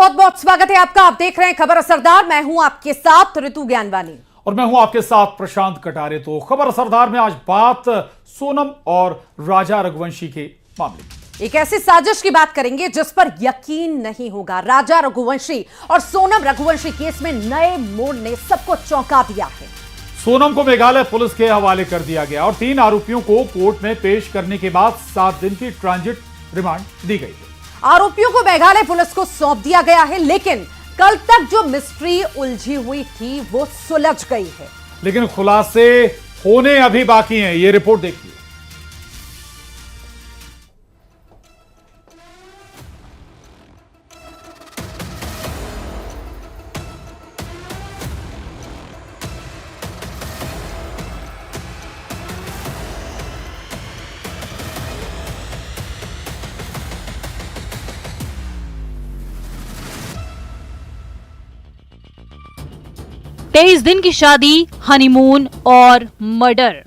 बहुत बहुत स्वागत है आपका। आप देख रहे हैं खबर असरदार। मैं हूं आपके साथ ऋतु ज्ञानवानी और मैं हूं आपके साथ प्रशांत कटारे। तो खबर असरदार में आज बात सोनम और राजा रघुवंशी के मामले की। एक ऐसी साजिश की बात करेंगे जिस पर यकीन नहीं होगा। राजा रघुवंशी और सोनम रघुवंशी केस में नए मोड़ ने सबको चौंका दिया है। सोनम को मेघालय पुलिस के हवाले कर दिया गया और 3 आरोपियों को कोर्ट में पेश करने के बाद 7 दिन की ट्रांजिट रिमांड दी गई है। आरोपियों को मेघालय पुलिस को सौंप दिया गया है, लेकिन कल तक जो मिस्ट्री उलझी हुई थी वो सुलझ गई है। लेकिन खुलासे होने अभी बाकी हैं। ये रिपोर्ट देखिए। तेईस दिन की शादी, हनीमून और मर्डर।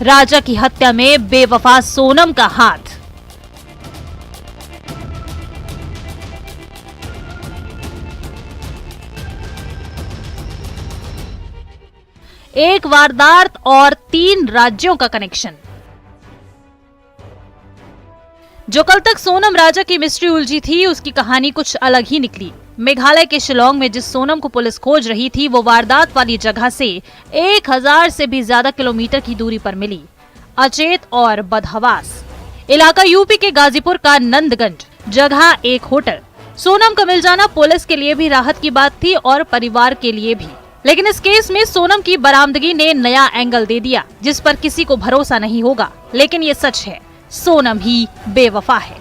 राजा की हत्या में बेवफा सोनम का हाथ। एक वारदात और 3 राज्यों का कनेक्शन। जो कल तक सोनम राजा की मिस्ट्री उलझी थी, उसकी कहानी कुछ अलग ही निकली। मेघालय के शिलोंग में जिस सोनम को पुलिस खोज रही थी, वो वारदात वाली जगह से 1000 से भी ज्यादा किलोमीटर की दूरी पर मिली। अचेत और बदहवास इलाका यूपी के गाजीपुर का नंदगंज, जगह एक होटल। सोनम का मिल जाना पुलिस के लिए भी राहत की बात थी और परिवार के लिए भी। लेकिन इस केस में सोनम की बरामदगी ने नया एंगल दे दिया, जिस पर किसी को भरोसा नहीं होगा। लेकिन ये सच है, सोनम ही बेवफा है।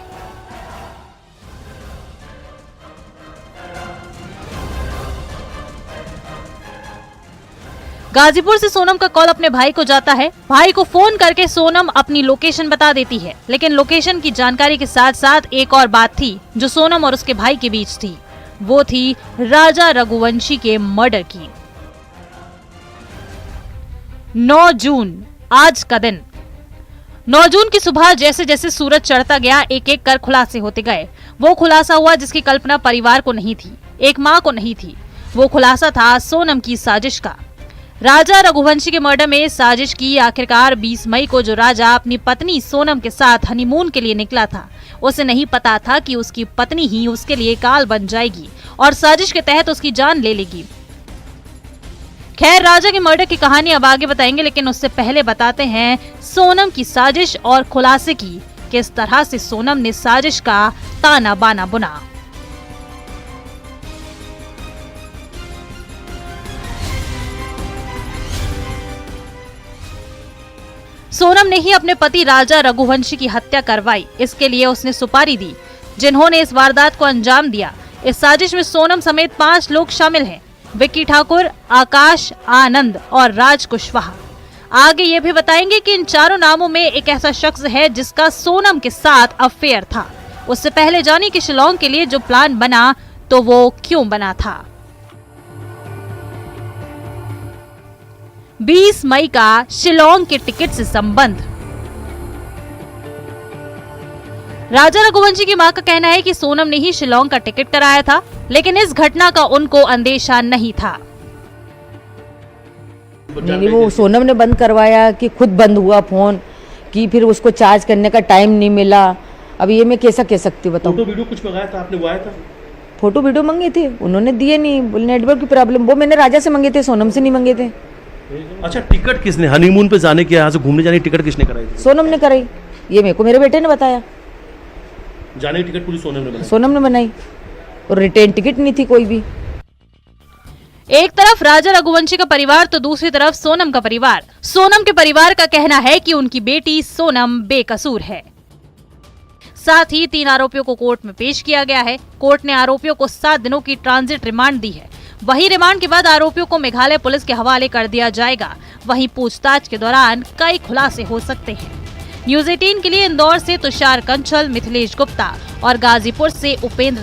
गाजीपुर से सोनम का कॉल अपने भाई को जाता है। भाई को फोन करके सोनम अपनी लोकेशन बता देती है। लेकिन लोकेशन की जानकारी के साथ साथ एक और बात थी जो सोनम और उसके भाई के बीच थी। वो थी राजा रघुवंशी के मर्डर की। 9 जून, आज का दिन। 9 जून की सुबह जैसे जैसे सूरज चढ़ता गया, एक एक कर खुलासे होते गए। वो खुलासा हुआ जिसकी कल्पना परिवार को नहीं थी, एक माँ को नहीं थी। वो खुलासा था सोनम की साजिश का। राजा रघुवंशी के मर्डर में साजिश की। आखिरकार 20 मई को जो राजा अपनी पत्नी सोनम के साथ हनीमून के लिए निकला था, उसे नहीं पता था कि उसकी पत्नी ही उसके लिए काल बन जाएगी और साजिश के तहत उसकी जान ले लेगी। खैर, राजा के मर्डर की कहानी अब आगे बताएंगे, लेकिन उससे पहले बताते हैं सोनम की साजिश और खुलासे की, किस तरह से सोनम ने साजिश का ताना बाना बुना। सोनम ने ही अपने पति राजा रघुवंशी की हत्या करवाई। इसके लिए उसने सुपारी दी जिन्होंने इस वारदात को अंजाम दिया। इस साजिश में सोनम समेत 5 लोग शामिल हैं। विक्की ठाकुर, आकाश, आनंद और राज कुशवाहा। आगे ये भी बताएंगे कि इन चारों नामों में एक ऐसा शख्स है जिसका सोनम के साथ अफेयर था। उससे पहले जानी कि शिलोंग के लिए जो प्लान बना, तो वो क्यों बना था। 20 मई का शिलोंग के टिकट से संबंध। राजा रघुवंशी की मां का कहना है कि सोनम ने ही शिलोंग का टिकट कराया था, लेकिन इस घटना का उनको अंदेशा नहीं था। नहीं, वो सोनम ने बंद करवाया कि खुद बंद हुआ फोन, कि फिर उसको चार्ज करने का टाइम नहीं मिला। अब ये मैं कैसा कह सकती हूँ, बताओ। फोटो वीडियो कुछ मंगाया था आपने? वो आया था? फोटो वीडियो मंगे थे, उन्होंने दिए नहीं, बोले नेटवर्क की प्रॉब्लम। वो मैंने राजा से मंगे थे, सोनम से नहीं मंगे थे। अच्छा, टिकट किसने, हनीमून पे जाने के, यहाँ से घूमने जाने की टिकट किसने कराई थी? सोनम ने कराई। ये मेरे को मेरे बेटे ने बताया। जाने की टिकट पूरी सोनम ने बनाई? सोनम ने बनाई, और रिटर्न टिकट नहीं थी कोई भी। एक तरफ राजा रघुवंशी का परिवार तो दूसरी तरफ सोनम का परिवार। सोनम के परिवार का कहना है कि उनकी बेटी सोनम बेकसूर है। साथ ही 3 आरोपियों को कोर्ट में पेश किया गया है। कोर्ट ने आरोपियों को 7 दिनों की ट्रांजिट रिमांड दी है। वहीं रिमांड के बाद आरोपियों को मेघालय पुलिस के हवाले कर दिया जाएगा। वहीं पूछताछ के दौरान कई खुलासे हो सकते हैं। न्यूज़ 18 के लिए इंदौर से तुषार कंचल, मिथिलेश गुप्ता और गाजीपुर से उपेंद्र